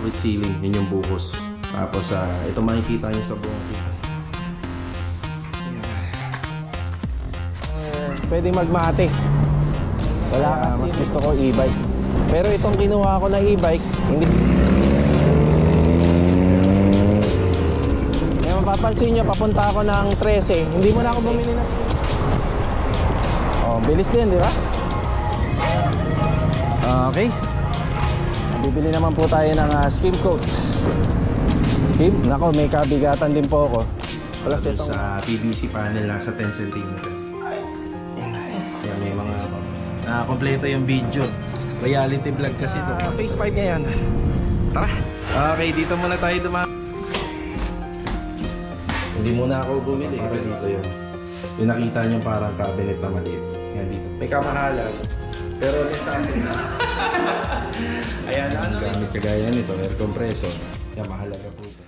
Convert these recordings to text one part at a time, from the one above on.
concrete ceiling, yun yung buhos. Tapos ito makikita nyo sa buong kita. Pwede magmatic. Wala kasi mas gusto ko e-bike. Pero itong kinuha ko na e-bike, hindi. Kaya mapapansin nyo, papunta ako ng 13. Hindi mo na ako bumili na. Oh, bilis din, di ba? Okay. Bibili naman po tayo ng skim coat. Skim? Nako, may kabigatan din po ako. Plus itong sa PVC panel nasa 10 cm. Yan, may mga kompleto yung video. Reality vlog kasi ito. Face part niya yan. Tara. Okay, dito muna tayo dumaan. Hindi muna ako bumili. Pero dito yun. Yung nakita nyo parang cabinet na maliit. Yan dito. May kamahalan. Pero sa akin na. Ayan, ano gamit kagaya nito, air compressor. Yan, mahalaga po ito.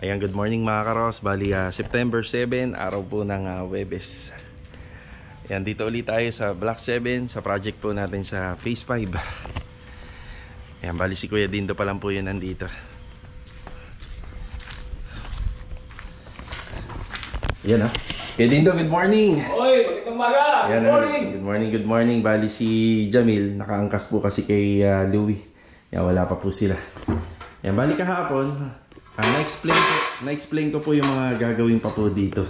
Ayan, good morning mga karos. Bali, September 7, araw po ng Webes. Ayan, dito ulit tayo sa Block 7, sa project po natin sa Phase 5. Ayan, bali si Kuya Dindo pa lang po yun nandito. Ayan Kuya Dindo, good morning! Oy, magandang umaga! Good morning! Good morning, good morning. Bali si Jamil, nakaangkas po kasi kay Louie. Yan, wala pa po sila. Yan, bali kahapon, na-explain ko po yung mga gagawin pa po dito.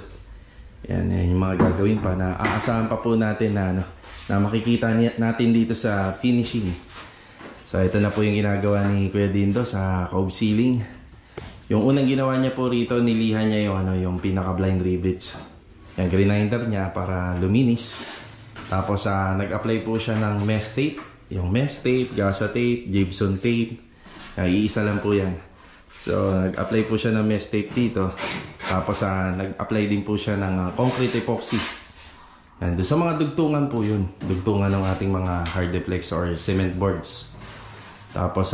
Yan, yung mga gagawin pa na aasahan pa po natin na, na makikita natin dito sa finishing. So, ito na po yung ginagawa ni Kuya Dindo sa cove ceiling. Yung unang ginawa niya po rito, nilihan niya yung, yung pinaka-blind rivets. Yung grinder niya para luminis. Tapos nag-apply po siya ng mesh tape. Yung mesh tape, gasa tape, gypsum tape. Iisa lang po yan. So nag-apply po siya ng mesh tape dito. Tapos nag-apply din po siya ng concrete epoxy. Yan, doon sa mga dugtungan po yun. Dugtungan ng ating mga hardeplex or cement boards. Tapos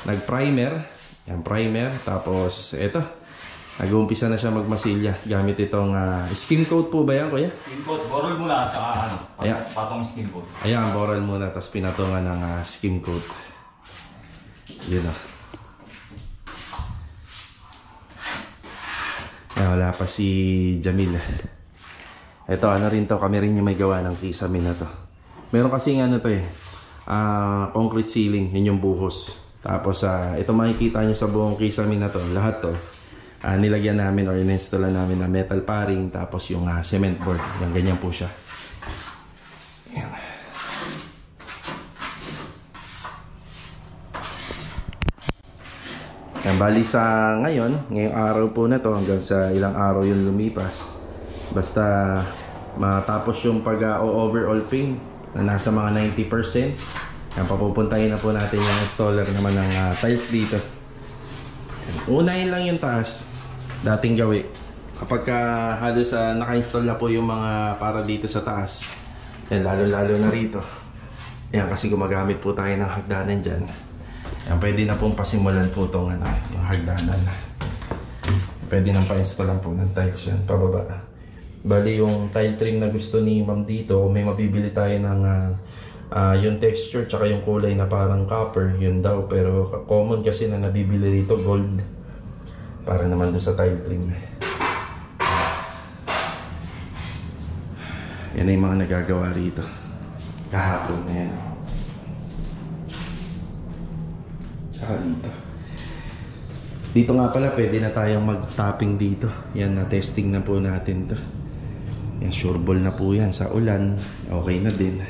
nag-primer. Yan, primer. Tapos ito. Nag-uumpisa na siya magmasilya gamit itong skim coat po ba yan, Kuya? Skim coat, borol muna at saka ayan, patong skim coat. Ayan, borol muna tapos pinatungan ng skim coat. Yun Ayan, wala pa si Jamil. Ito, ano rin to, kami rin yung may gawa ng kisame na to. Meron kasing ano to concrete ceiling, yun yung buhos. Tapos ito makikita nyo sa buong kisame na to, lahat to. Nilagyan namin or in-installan namin na metal paring tapos yung cement board. Yan, ganyan po siya. Ayan. Yan, bali sa ngayong araw po na to hanggang sa ilang araw yung lumipas. Basta matapos yung pag-overall paint na nasa mga 90%. Yan, papupuntahin na po natin yung installer naman ng tiles dito. Unahin lang yung taas. Dating gawi kapag halos naka-install na po yung mga para dito sa taas. Yan, lalo na rito. Yan, kasi gumagamit po tayo ng hagdanan dyan. Yan, pwede na pong pasimulan po itong yung hagdanan. Pwede nang pa-installan po ng tiles yan pababa. Bali yung tile trim na gusto ni ma'am dito, kung may mabibili tayo ng yung texture tsaka yung kulay na parang copper, yun daw. Pero common kasi na nabibili dito gold. Para naman doon sa tile trim. Yan ay mga nagagawa rito. Kahapon na yan. Tsaka dito. Dito nga pala pwede na tayong mag-topping dito. Yan, na-testing na po natin to. Yan, sureball na po yan. Sa ulan, okay na din.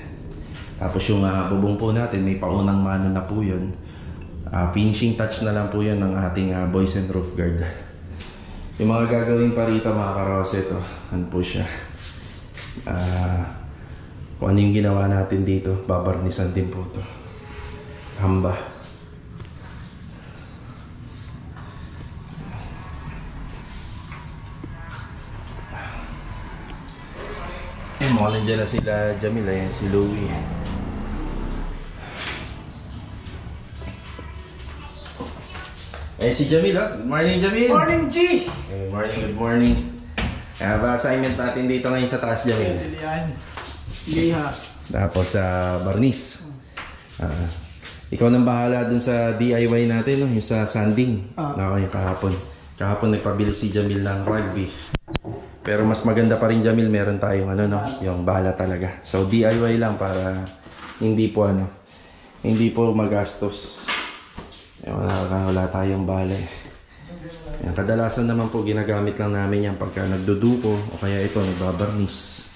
Tapos yung bubong po natin, may paunang mano na po yun. Finishing touch na lang po yan ng ating boys and roof guard. Yung mga gagawin pa rito mga karos, ito ano po siya, kung ano yung ginawa natin dito, babarnisan din po ito, hamba. Mga nandiyan na sila Jamil, ayan si Louie. Eh si Jamil, Good morning, Jamil. Good morning, G! Good morning, good morning. Assignment natin dito ngayon sa taas, Jamil. Yan. Sige ha. Tapos barnis. Ikaw nang bahala dun sa DIY natin, no? Yung sa sanding. Yung kahapon. Kahapon nagpabili si Jamil ng rugby. Pero mas maganda pa rin, Jamil, meron tayong ano, no? Yung bala talaga. So DIY lang para hindi po hindi po magastos. Wala tayong bala eh. Yan, kadalasan naman po ginagamit lang namin yan pagka nagduduko o kaya ito nagbabarnis.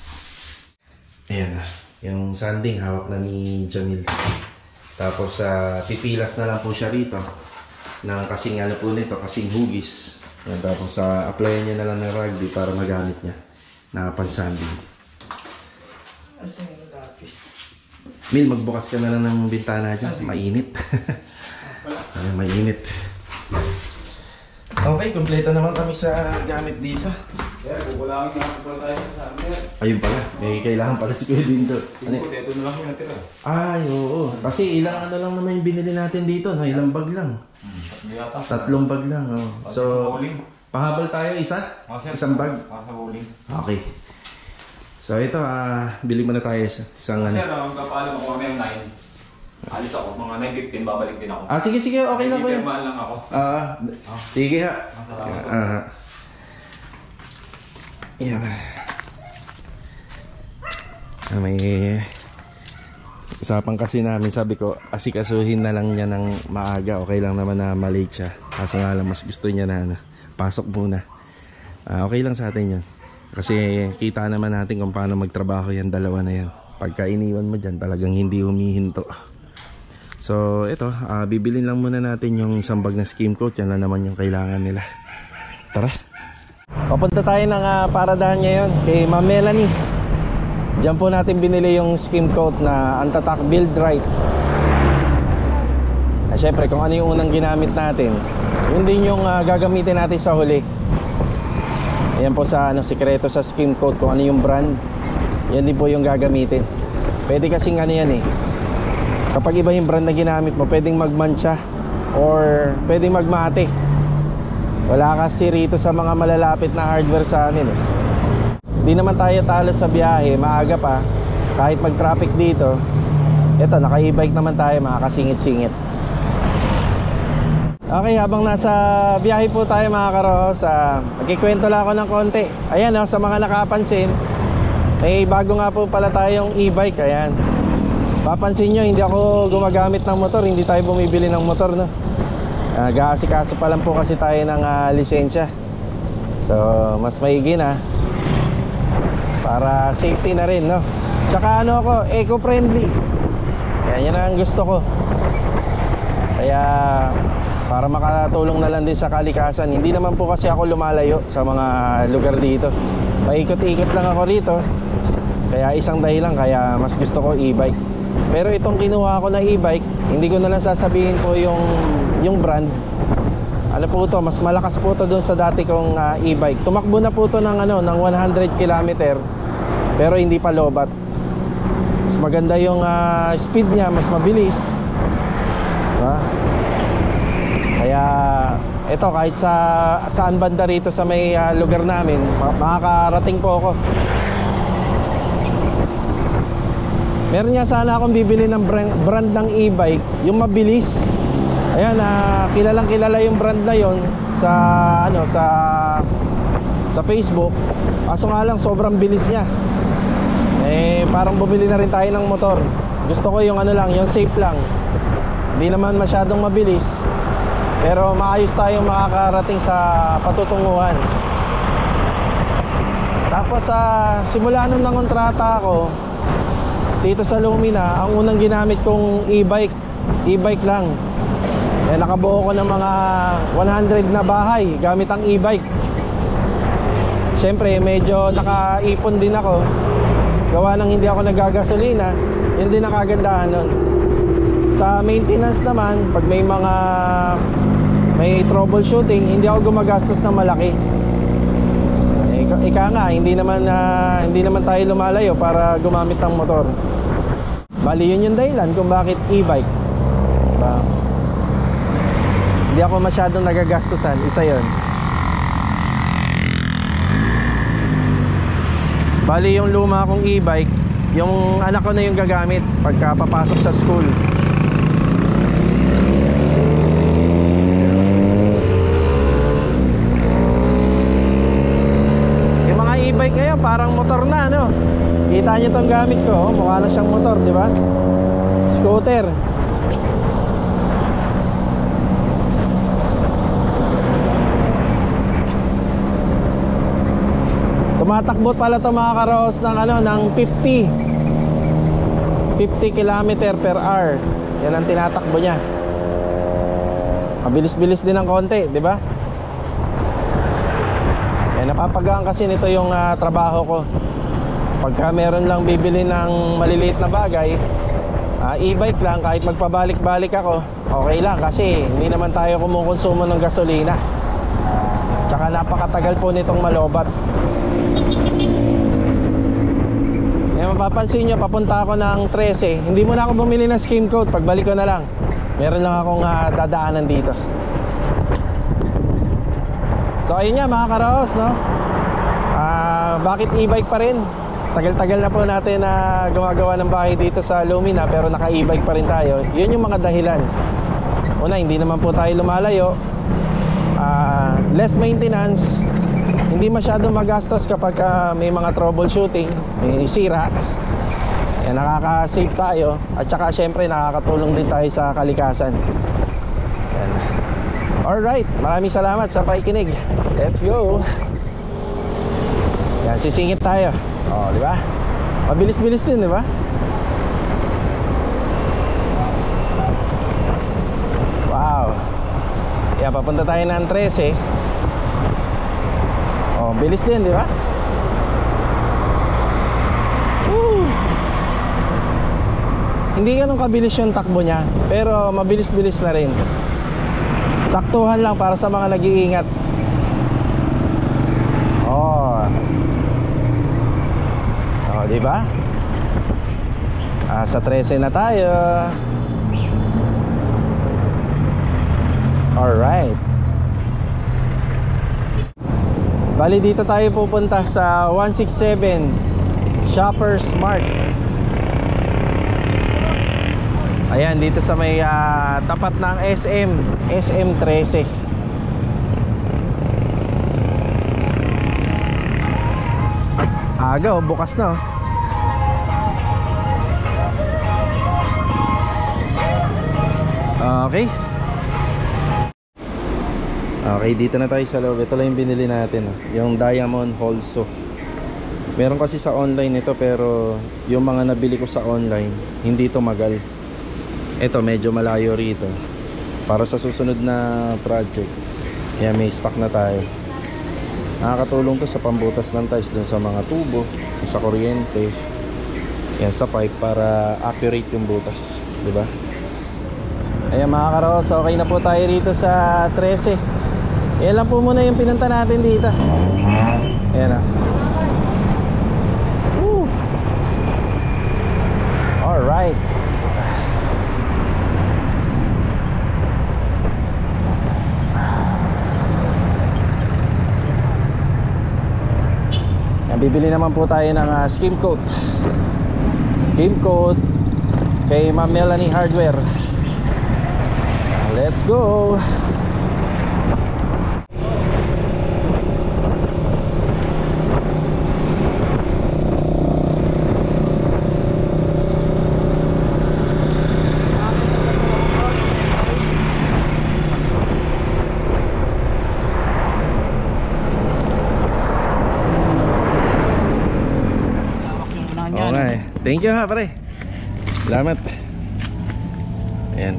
Ayan na. Yung sanding hawak na ni Jamil. Tapos pipilas na lang po siya rito ng kasing ano po nito, kasing hugis. Yan, tapos applyan niya na lang ng rugby para magamit niya na pansanding. Asa yung lapis? Mil, magbukas ka na lang ng bintana dyan. Mainit. Ay, mainit. Okay, kumpleto naman kami sa gamit dito. Kaya, kukulangin na ako tayo sa amin. Ayun pala, may kailangan pala si Kuya Dindo. Ito na lang yung natira. Ay, oo. Kasi ilang ano lang naman yung binili natin dito, no? Ilang bag lang. 3 bag lang, oh. So, pahabol tayo isa? Isang bag? Sa bowling. Okay. So, ito, bili muna tayo isang ano. Kasi magpapaalam ako ng 9. Alis ako, mga 9:15 babalik din ako. Sige, okay lang Kuya. Pirmahan lang ako. Sige ha. Salamat. Yan. May usapan kasi namin, sabi ko asikasuhin na lang niya ng maaga. Okay lang naman na malate siya. Kaso nga lang mas gusto niya na pasok muna. Okay lang sa atin yun. Kasi kita naman natin kung paano magtrabaho yan dalawa na yan. Pagka iniwan mo dyan talagang hindi humihinto. So ito, bibilin lang muna natin yung isang bag na skim coat. Yan na naman yung kailangan nila. Tara. Papunta tayo ng paradahan ngayon kay Ma'am Melanie. Diyan po natin binili yung skim coat na Antatak Build Right. Syempre kung ano yung unang ginamit natin, yun din yung gagamitin natin sa huli. Ayan po sa sikreto sa skim coat, kung ano yung brand, yan din po yung gagamitin. Pwede kasing ano yan eh, kapag iba yung brand na ginamit mo, pwedeng magmancha or pwedeng magmate. Wala kasi rito sa mga malalapit na hardware sa amin eh. Di naman tayo talo sa biyahe, maaga pa. Kahit mag-traffic dito, eto, naka-e-bike naman tayo, makakasingit-singit. Okay, habang nasa biyahe po tayo mga karohos, magkikwento lang ako ng konti. Ayan sa mga nakapansin, may bago nga po pala tayong e-bike. Ayan, papansin nyo, hindi ako gumagamit ng motor, hindi tayo bumibili ng motor, no? Gaasikaso pa lang po kasi tayo ng lisensya. So mas maigi na, para safety na rin, no? Tsaka ako, eco-friendly. Yan ang gusto ko. Kaya para makatulong na lang din sa kalikasan. Hindi naman po kasi ako lumalayo sa mga lugar dito. Paikot-ikot lang ako rito. Kaya isang dahilan kaya mas gusto ko e-bike. Pero itong kinuha ko na e-bike, hindi ko na lang sasabihin po yung brand. Ano po to, mas malakas po to dun sa dati kong e-bike. Tumakbo na po to ng 100 km, pero hindi pa lobat. Mas maganda yung speed niya, mas mabilis, diba? Kaya ito, kahit saan banda rito sa may lugar namin, makakarating po ako. Meron nga sana akong bibili ng brand ng e-bike, yung mabilis. Ayan, kilalang kilala yung brand na yon sa Facebook. Kaso nga lang sobrang bilis niya. Parang bumili na rin tayo ng motor. Gusto ko yung yung safe lang. Hindi naman masyadong mabilis, pero maayos tayong makakarating sa patutunguhan. Tapos simula nung nangontrata ako dito sa Lumina, ang unang ginamit kong e-bike lang. Nakabuo ko ng mga 100 na bahay gamit ang e-bike. Syempre medyo nakaipon din ako, gawa nang hindi ako naggagasolina. Yun din ang kagandahan nun. Sa maintenance naman, pag may troubleshooting, hindi ako gumagastos ng malaki. Ika nga, hindi naman tayo lumalayo para gumamit ng motor. Bali yun yung dahilan kung bakit e-bike, diba? Hindi ako masyadong nagagastusan, isa yun. Bali yung luma kong e-bike, yung anak ko na yung gagamit pagka papasok sa school. parang motor na, no? Kita nyo tong gamit ko, oh. Mukha na siyang motor, di ba? Scooter. Tumatakbo pala to mga karos ng ano, ng 50 km per hour. Yan ang tinatakbo niya. Mabilis-bilis din ng konti, di ba? Eh, napapagaan kasi nito yung trabaho ko. Pagka meron lang bibili ng maliliit na bagay, e-bike lang, kahit magpabalik-balik ako, okay lang kasi hindi naman tayo kumukonsumo ng gasolina. Tsaka napakatagal po nitong malobat. Eh, mapapansin nyo, papunta ako ng 13. Hindi muna ako bumili ng skim coat, pagbalik ko na lang. Meron lang akong dadaanan dito. So ayun nga mga karaos, no? Bakit e-bike pa rin? Tagal-tagal na po natin na gumagawa ng bahay dito sa Lumina, pero naka e-bike pa rin tayo. Yun yung mga dahilan. Una, hindi naman po tayo lumalayo. Less maintenance. Hindi masyadong magastos kapag may mga troubleshooting, may sira. Yan, nakaka-save tayo. At saka syempre nakakatulong din tayo sa kalikasan. Yan. Alright, maraming salamat sa pakikinig. Let's go. Yan, sisingit tayo. Oh, di ba? Mabilis-bilis din, di ba? Wow. Yan, papunta tayo ng 13. Oh, bilis din, di ba? Woo! Hindi ganun kabilis yung takbo niya, pero mabilis-bilis na rin. Saktuhan lang para sa mga nag-iingat. Oh. Oh, di ba? Sa 13 na tayo. Alright. Bali dito tayo pupunta sa 167 Shoppers Mart. Ayan, dito sa may tapat ng SM 13. Aga, bukas na. Okay. Okay, dito na tayo sa loob. Ito lang yung binili natin, yung Diamond Holso. Meron kasi sa online ito, pero yung mga nabili ko sa online hindi tumagal. Ito medyo malayo rito. Para sa susunod na project, yan, may stock na tayo. Nakakatulong to sa pambutas ng tiles dun sa mga tubo, sa kuryente, yan, sa pipe, para accurate yung butas, di ba? Ayan mga karos, okay na po tayo rito sa 13. Yan lang po muna yung pinunta natin dito. Ayan na. Alright. Bibili naman po tayo ng skim coat. Skim coat kay Ma'am Melanie Hardware. Let's go. Thank you ha pare. Salamat. Ayan.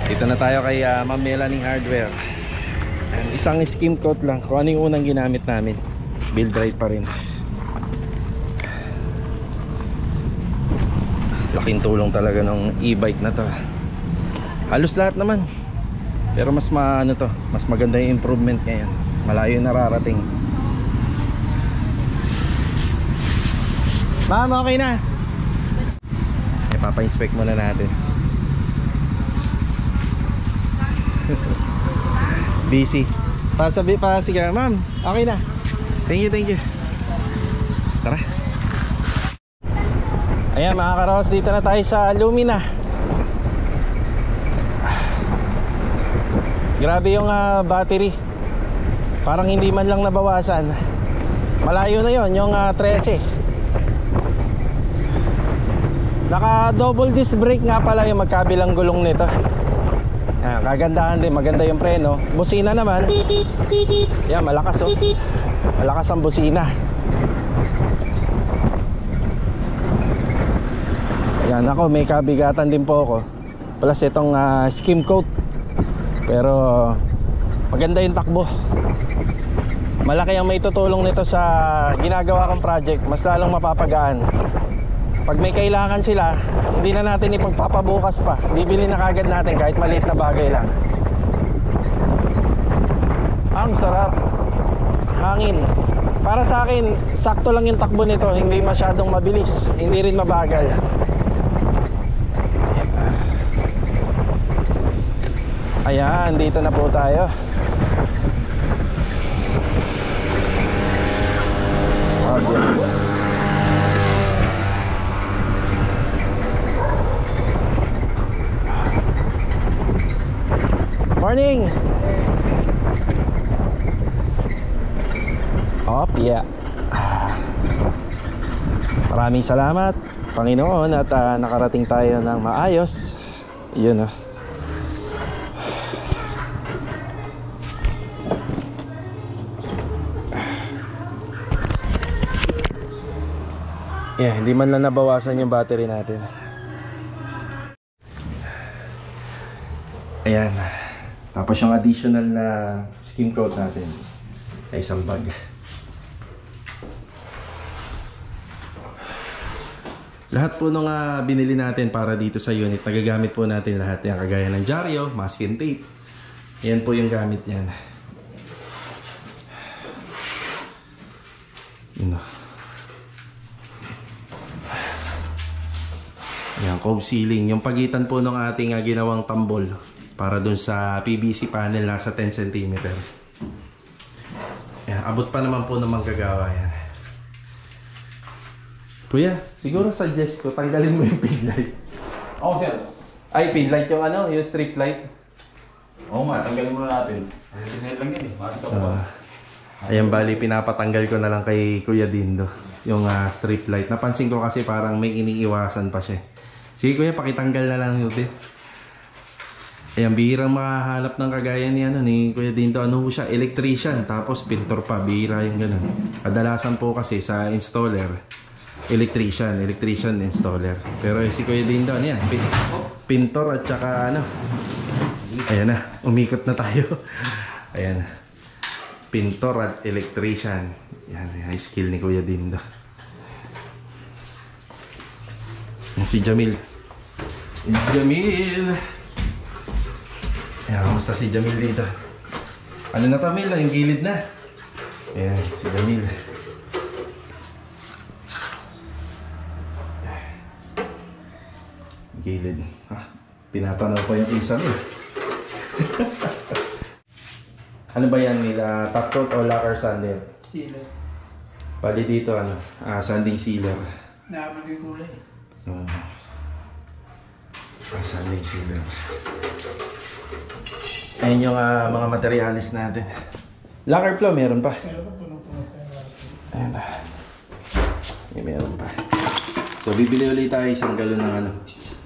Dito na tayo kay Ma'am Melanie Hardware. Ayan, isang skim coat lang. Kung ano yung unang ginamit namin, build right pa rin. Laking tulong talaga ng e-bike na to. Halos lahat naman. Pero mas mas maganda yung improvement ngayon. Malayo yung nararating. Ma'am, okay na. Papa-inspect muna natin. Busy. Sige, ma'am, okay na. Thank you. Tara. Ayan mga karos, dito na tayo sa Lumina. Grabe yung battery. Parang hindi man lang nabawasan. Malayo na yon, yung 13. Naka double disc brake nga pala yung magkabilang gulong nito. Ayan, kagandahan din, maganda yung preno. Busina naman. Yan, malakas oh. Malakas ang busina. Yan, ako may kabigatan din po ako. Plus itong skim coat. Pero maganda yung takbo. Malaki ang may tutulong nito sa ginagawa kong project. Mas lalong mapapagaan. Pag may kailangan sila, hindi na natin ipagpapabukas pa. Bibili na kagad natin kahit maliit na bagay lang. Ang sarap. Hangin. Para sa akin, sakto lang yung takbo nito. Hindi masyadong mabilis, hindi rin mabagal. Ayan, dito na po tayo. Morning. Yeah. Maraming salamat Panginoon at nakarating tayo ng maayos. Yun oh. Yeah, hindi man lang nabawasan yung battery natin. Ayan. Tapos yung additional na skim coat natin ay isang bag. Lahat po nung binili natin para dito sa unit, nagagamit po natin lahat yan. Kagaya ng dyaryo, masking tape. Yan po yung gamit yan. Yun o. Yan, cove ceiling. Yung pagitan po ng ating ginawang tambol para dun sa PVC panel nasa 10 cm. Yan, abot pa naman po ng manggagawa yan. Kuya, siguro suggest ko tanggalin mo yung pin light. Oo, sir. Ay, pin light yung ano, yung strip light. Oo nga, tanggalin mo na natin. Ayun lang yan eh. Makita ko pa. Ayan, bali, pinapatanggal ko na lang kay Kuya Dindo yung strip light. Napansin ko kasi parang may iniiwasan pa siya. Sige kuya, pakitanggal na lang yun. Ayan, bihirang makahanap ng kagaya ni, ni Kuya Dindo. Ano siya, electrician, tapos pintor pa. Bihira yung ganun. Kadalasan po kasi sa installer, electrician installer. Pero si Kuya Dindo, ano yan? Pintor at saka ano. Ayan na, umikot na tayo. Ayan na. Pintor at electrician. Yan, high skill ni Kuya Dindo. Si Jamil. Si Jamil. Ayan, kamusta si Jamil dito? Ano na Tamil? Yung gilid na. Ayan, si Jamil. Gilid. Pinatanaw pa yung isa mo. Ano ba yan nila? Top coat o lacquer sander? Sealer. Bali dito ano? Sanding sealer. Nakapag yung kulay. Sanding sealer. Ayun yung mga materialis natin. Lacquer flow meron pa. Pero pa puno-puno pa yung lacquer. Ayan na. Meron pa. So bibili ulit tayo isang galon ng ano.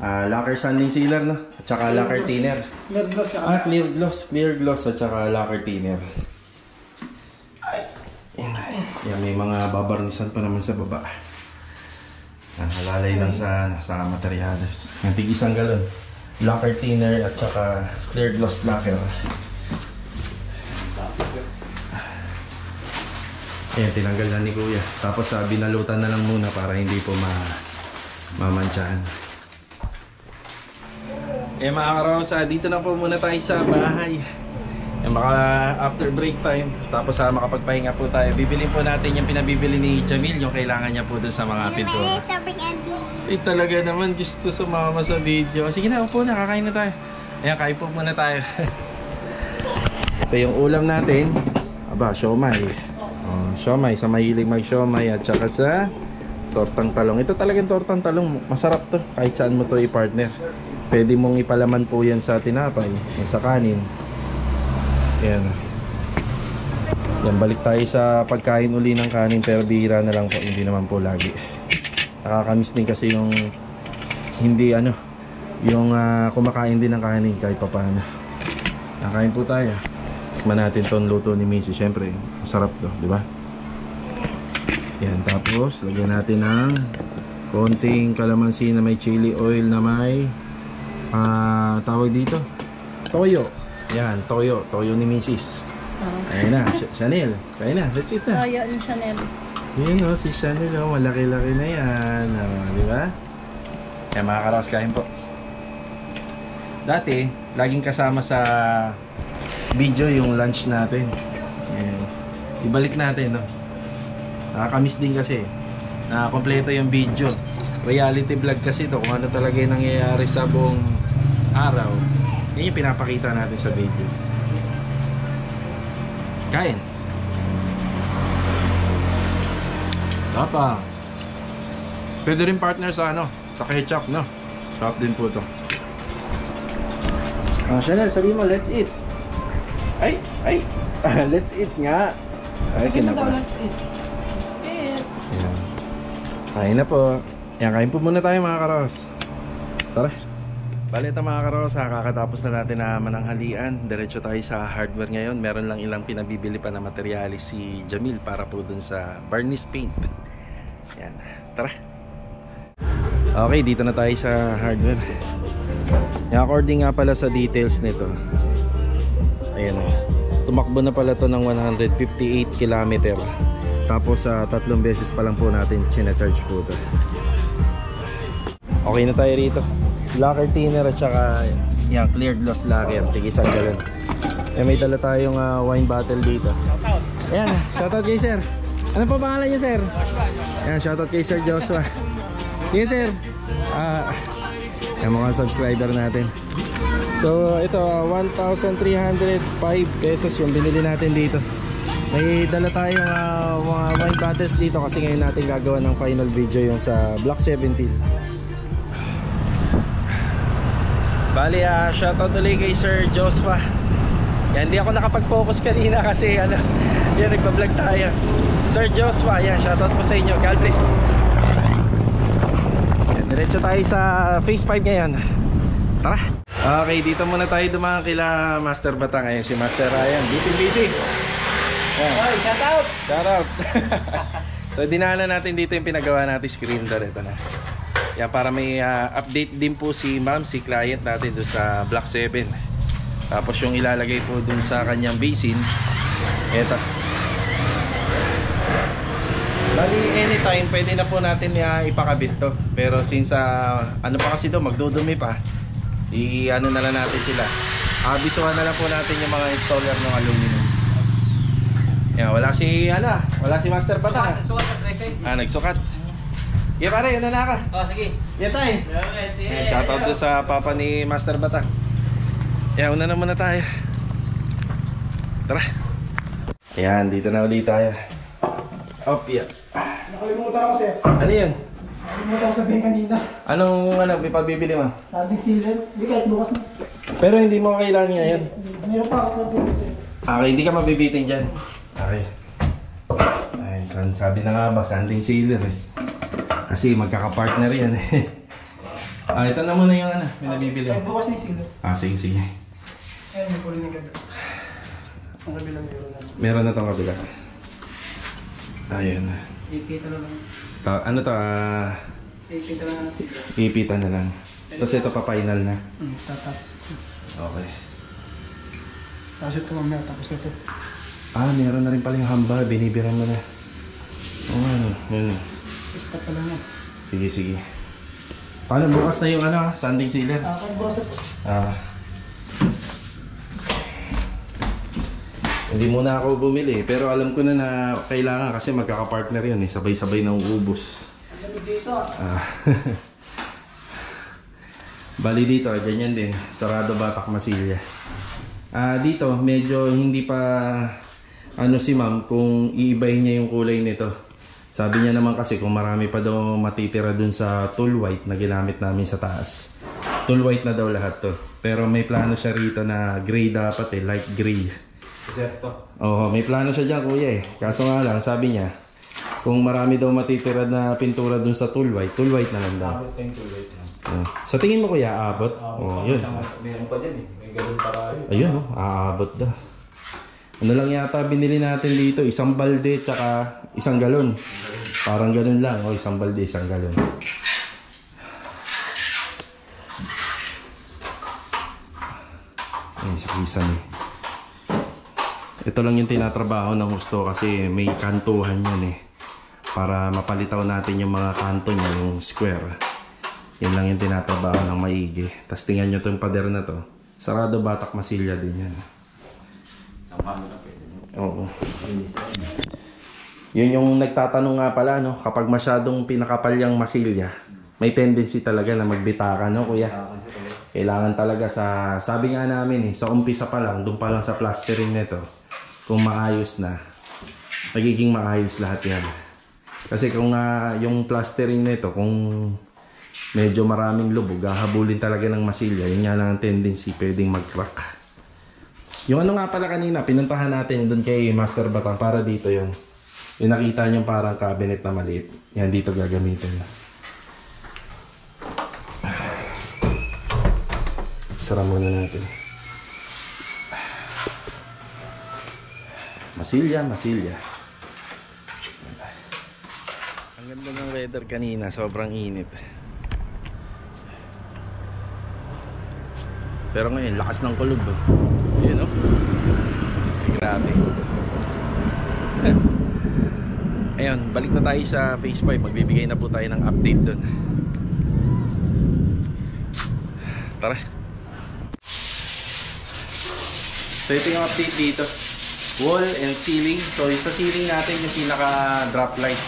Lacquer sanding sealer no? At saka lacquer thinner. Clear gloss ka. Clear gloss at saka lacquer thinner. Yan, may mga babarnisan pa naman sa baba. Halalay lang sa materials. Yung tig isang galon. Lacquer thinner at saka clear gloss lacquer. Ayan, tinanggal na ni Kuya. Tapos binalutan na lang muna para hindi po mamansyahan. Eh mga karosa, dito na po muna tayo sa bahay. Maka after break time, tapos makapagpahinga po tayo. Bibili po natin yung pinabibili ni Jamil, yung kailangan niya po doon sa mga pintura. Eh talaga naman gusto sumama sa video. Sige na, upo na, kakain na tayo. Ayan, kain po muna tayo. Ito yung ulam natin. Aba, siomay. Siomay, sa mahilig mag-siomay at saka sa tortang talong. Ito talagang tortang talong, masarap to. Kahit saan mo to i-partner. Pwede mong ipalaman po yan sa tinapay, sa kanin. Ayan. Yan, balik tayo sa pagkain uli ng kanin, pero bihira na lang po, hindi naman po lagi. Nakakamiss din kasi yung hindi yung kumakain din ng kanin kahit pa paano. Nakain po tayo. Tikman natin tong luto ni Missy. Syempre, masarap to, di ba? Yan, tapos lagyan natin ng konting kalamansi na may chili oil na may tawag dito, toyo. Yan, toyo ni Mrs. Ayun na, Chanel. Kaya na, let's eat na. Toyo ni Chanel. Yun si Chanel, malaki-laki na yan. Di ba? Kaya mga karos, kain po. Dati, laging kasama sa video yung lunch natin. Ayan. Ibalik natin, no? Nakakamiss din kasi. Nakakompleto yung video. Reality vlog kasi to, kung ano talaga yung nangyayari sa buong araw. Yan yung pinapakita natin sa video. Kain. Tapa. Pwede rin partner sa sa ketchup, no? Sarap din po to. Chanel, sabi mo, let's eat. Ay. Let's eat nga. Ay, kinapa. Let's eat. Ayan. Kain na po. Ayan, kain po muna tayo mga karos. Tara. Bale ito mga karos, kakatapos na natin na mananghalian. Diretso tayo sa hardware ngayon. Meron lang ilang pinabibili pa na materialis si Jamil para po dun sa varnish paint. Ayan, tara. Okay, dito na tayo sa hardware. According nga pala sa details nito, ayan o, tumakbo na pala to ng 158 km. Tapos 3 beses pa lang po natin china-charge po ito. Okay na tayo rito. Locker thinner at saka yung clear gloss locker, tig-isang galon. May dala tayong wine bottle dito. Ayan, shoutout kay sir. Ano pa pangalan niya sir? Ayan, shoutout kay Sir Joshua. Yes sir. Yung mga subscriber natin. So ito 1,305 pesos yung binili natin dito. May dala tayong mga wine bottles dito kasi ngayon natin gagawa ng final video yung sa Block 17. Bali, shoutout ulit kay Sir Joshua. Yan, hindi ako nakapag-focus kanina kasi yan, nagpa-vlog tayo. Sir Joshua, yan, shoutout po sa inyo. God bless. Yan, diretso tayo sa phase 5 ngayon. Tara. Okay, dito muna tayo dumaan kila Master Batang. Ayun si Master Ryan, busy. Oy, shoutout! Shoutout. So dinaanan natin dito yung pinagawa natin screen door. Ito na. Yan, para may update din po si ma'am, si client natin doon sa Block 7. Tapos yung ilalagay po doon sa kanyang basin, eto. Bali anytime pwede na po natin ipakabit to. Pero since ano pa kasi doon, magdudumi pa, i-ano na lang natin sila. Abisuhan na lang po natin yung mga installer ng aluminum. Yan, wala si Master Pata. Nagsukat. Yeah pare, yun na ka. Sige. Yeah tayo. Shoutout doon sa papa ni Master Batang. Yeah, una na muna tayo. Tara. Ayan, dito na ulit tayo. Up, yeah. Nakalimutan ako sir. Ano yun? Nakalimutan ko sabihin kanina. Anong may pabibili mo? Sabi sealer. Hindi kahit bukas na. Pero hindi mo kailangan ngayon. Mayroon pa ako. Okay, hindi ka mabibitin dyan. Okay. Ay, sabi na nga ba, sanding sealer eh. Kasi magkaka-partner yan eh. Ito na muna yung pinabibili. Bukas na yung sealer. Sige. Ayan, may puli ng ganda. Ang kabila meron na. Meron na tong kabila. Ayun. Ipita na lang. Ano to? Ipita na lang sealer. Ipitan na lang. Tapos ito pa final na. Tatap. Okay. Tapos ito mamaya, tapos ito. Meron na rin pala yung hamba. Binibiran mo na. Yun. Stop pa lang yan. Sige. Paano bukas na yung sanding sealer? Kahit bukas ito. Hindi muna ako bumili. Pero alam ko na kailangan kasi magkaka-partner yun eh. Sabay-sabay na uubos. Ang dito. Bali dito, ganyan din. Sarado Batak Masilya. Dito, medyo hindi pa si ma'am kung iibahin niya yung kulay nito. Sabi niya naman kasi kung marami pa daw matitira dun sa tool white na ginamit namin sa taas. Tool white na daw lahat to. Pero may plano siya rito na gray dapat light gray. Zerto. Oo, may plano siya dyan kuya eh. Kaso nga lang, sabi niya, kung marami daw matitira na pintura dun sa tool white na lang daw. Abot tayong tulad na. Sa tingin mo kuya, aabot? Oo, yun. Meron pa dyan eh. May ganun para yun. Ayun, aabot daw. Ano lang yata binili natin dito, isang balde tsaka isang galon. Parang ganun lang, isang balde, isang galon. Ay, sa kisan eh. Ito lang yung tinatrabaho ng gusto kasi may kantuhan yan eh. Para mapalitaw natin yung mga kanto niya, yung square. Yan lang yung tinatrabaho ng maigi. Tapos tingnan nyo itong pader na to. Sarado batak masilya din yan. Samano na pwede. Oo. Yun yung nagtatanong nga pala, no? Kapag masyadong pinakapal yung masilya, may tendency talaga na magbitaka, no kuya? Kailangan talaga sabi nga namin sa umpisa pa lang, doon pa lang sa plastering nito, kung maayos na, magiging maayos lahat yan. Kasi kung yung plastering nito, kung medyo maraming lubog, hahabulin talaga ng masilya, yun nga lang ang tendency, pwedeng mag-crack. Yung ano nga pala kanina, pinuntahan natin doon kay Master Batang para dito yung nakita nyo parang cabinet na maliit. Yan, dito gagamitin. Sara muna natin. Masilya. Ang ganda ng weather kanina, sobrang init. Pero ngayon, lakas ng kulog. Ayan o. Grabe. Ayun, balik na tayo sa phase 5. Magbibigay na po tayo ng update dun. Tara. So ito yung update dito. Wall and ceiling. So sa ceiling natin yung pinaka drop light.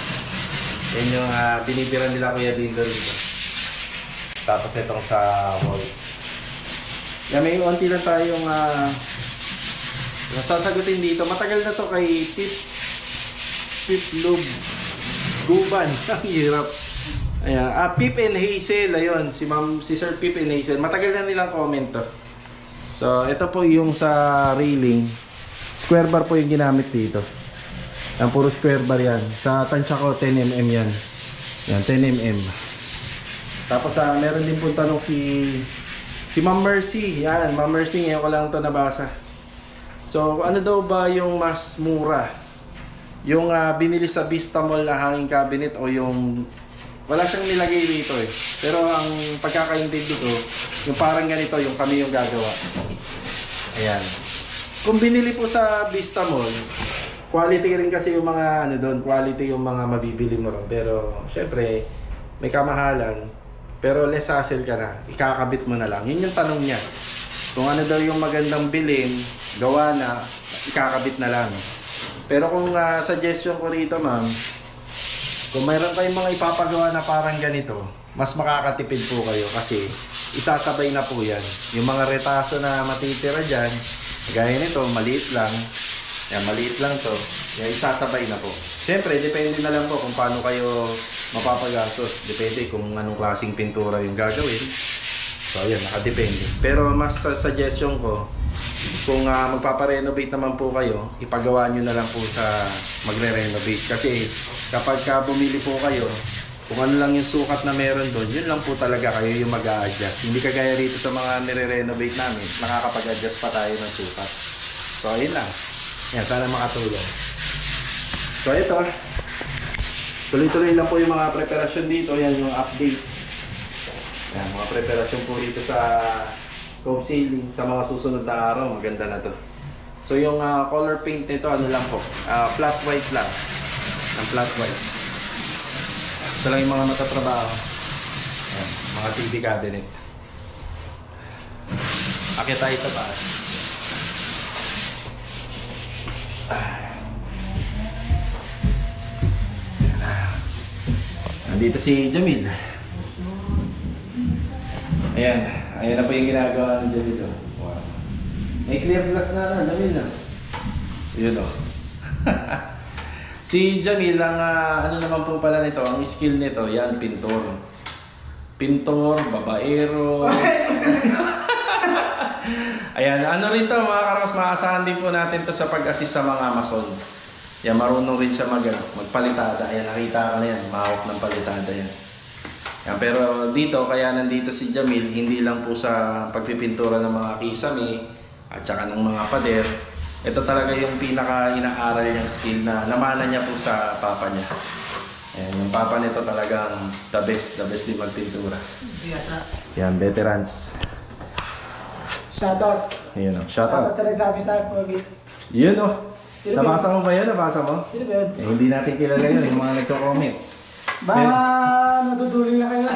Yan yung binibira nila kuya dito. Tapos itong sa wall. Yan, may unti lang tayong sasagutin dito. Matagal na to kay Pip Lube Guban. Ang hirap. Ayan. Pip and Hazel. Ayun, si Sir Pip and Hazel. Matagal na nilang comment to. So, ito po yung sa railing. Square bar po yung ginamit dito. Yan, puro square bar yan. Sa tansya ko, 10mm yan. Yan, 10mm. Tapos, meron din po tanong si Ma'am Mercy. Yan, Ma'am Mercy, ngayon ko lang ito nabasa. So, ano daw ba yung mas mura? Yung binili sa Vista Mall na hanging cabinet o yung wala siyang nilagay dito eh. Pero ang pagkakaintindi ko, yung parang ganito, yung kami yung gagawa. Ayan. Kung binili po sa Vista Mall, quality rin kasi yung mga ano doon, quality yung mga mabibili mo rin. Pero syempre, may kamahalan. Pero less hassle ka na, ikakabit mo na lang. Yun yung tanong niya. Kung ano daw yung magandang bilhin, gawa na, ikakabit na lang. Pero kung suggestion ko rito ma'am, kung mayroon kayong mga ipapagawa na parang ganito, mas makakatipid po kayo kasi isasabay na po yan. Yung mga retaso na matitira dyan, gaya nito, maliit lang. Yan, maliit lang to. Yan, isasabay na po. Siyempre, depende na lang po kung paano kayo mapapagastos. Depende kung anong klaseng pintura yung gagawin. So, ayan, nakadepende. Pero mas suggestion ko, kung magpaparenovate naman po kayo, ipagawa nyo na lang po sa magre-renovate. Kasi kapag bumili po kayo, kung ano lang yung sukat na meron doon, yun lang po talaga kayo yung mag-a-adjust. Hindi kagaya rito sa mga nire-renovate namin, nakakapag-adjust pa tayo ng sukat. So, ayun lang. Yan, sana makatulong. So, ito. Tuloy-tuloy lang po yung mga preparasyon dito. Yan yung update. Yan, mga preparasyon po dito sa cove ceiling sa mga susunod na araw. Maganda na to. So, yung color paint nito, ano lang po, flat white lang. Ang flat white. Ito lang yung mga matatrabaho. Yan, mga TV cabinet. Akit tayo sa taas. Nandito si Jamil. Ayan. Ayan na po yung ginagawa ng Jamil. Wow. May clear glass na Jamil na. Yun o. Si Jamil, ang ano naman po pala nito, ang skill nito, yan, pintor. Pintor, babaero. Ayan. Ayan, ano rin to mga karos, maasahan din po natin to sa pag-assist sa mga mason. Yan, marunong rin siya magpalitada. Ayan, nakita ka na yan, mahawak ng palitada yan. Yan. Pero dito, kaya nandito si Jamil, hindi lang po sa pagpipintura ng mga kisame at saka ng mga pader. Ito talaga yung pinaka-inaaral niyang skill na namana niya po sa papa niya. Ayan, yung papa nito talagang the best din magpintura. Biyasa. Yan, veterans. Shoutout. Ayan o, shout out. Shoutout sa nagsabi sa akin, Pogi. Yun o. Sino Nabasa mo ba yun? Nabasa mo? Sino ba yun? Eh, hindi natin kilala yun, yung mga nagko-comment. Baka natutuloy na kayo.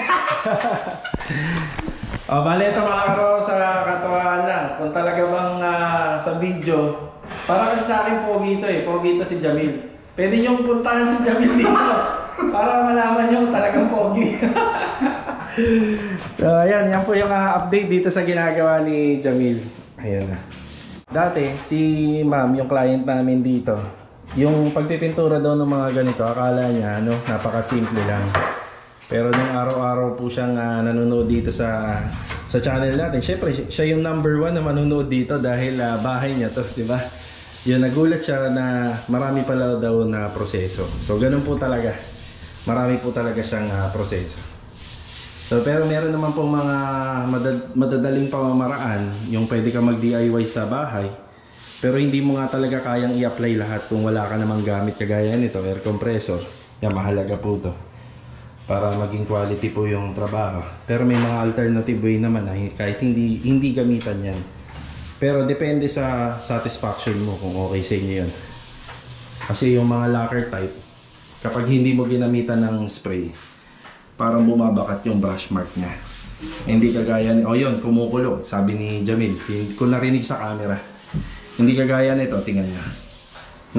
O, bale ito mga karo sa katuwaan lang. Kung talaga bang sa video, para kasi sa akin pogi ito eh. Pogi ito si Jamil. Pwede niyong puntahan si Jamil dito para malaman niyo talagang pogi. So, ayan, yan po yung update dito sa ginagawa ni Jamil. Ayan na. Dati, si ma'am, yung client namin dito, yung pagpipintura daw ng mga ganito, akala niya, napakasimple lang. Pero nung araw-araw po siyang nanonood dito sa channel natin, syempre siya yung number 1 na manonood dito dahil bahay niya to, di ba? Yun, nagulat siya na marami pala daw na proseso. So, ganun po talaga. Marami po talaga siyang proseso. So, pero meron naman po mga madadaling pamamaraan yung pwede ka mag-DIY sa bahay. Pero hindi mo nga talaga kayang i-apply lahat kung wala ka namang gamit kagaya nito, air compressor. Yan, mahalaga po to para maging quality po yung trabaho. Pero may mga alternative way naman na kahit hindi gamitan yan. Pero depende sa satisfaction mo kung okay sa inyo yun. Kasi yung mga lacquer type, kapag hindi mo ginamitan ng spray, parang bumabakat yung brush mark niya. Hindi kagaya ni, yun, kumukulo, sabi ni Jamil, kung narinig sa camera. Hindi kagaya nito, tingnan niya.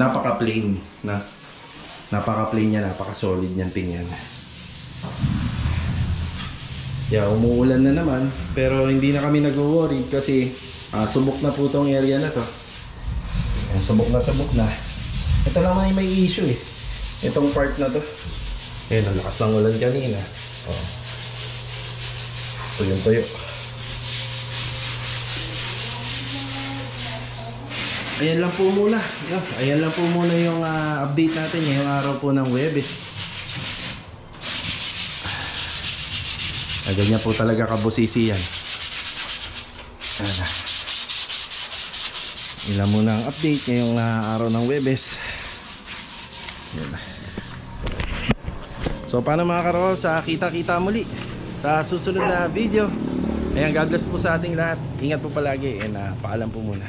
Napaka-plain na. Napaka-plain niya, napaka-solid niyan, tingnan. Yeah, umuulan na naman, pero hindi na kami nag-worry kasi subok na po tong area na to. Subok na. Ito naman may issue eh. Itong part na to. Ayun, ang lakas ng ulan kanina. Tuyo. Ayan lang po muna. Ayan lang po muna yung update natin ngayong araw po ng Huwebes. Ganyan po talaga kabusisi yan. Ilan muna ang update ngayong araw ng Huwebes. So paano mga karo, sa kita-kita muli sa susunod na video. Ayan, God bless po sa ating lahat. Ingat po palagi and paalam po muna.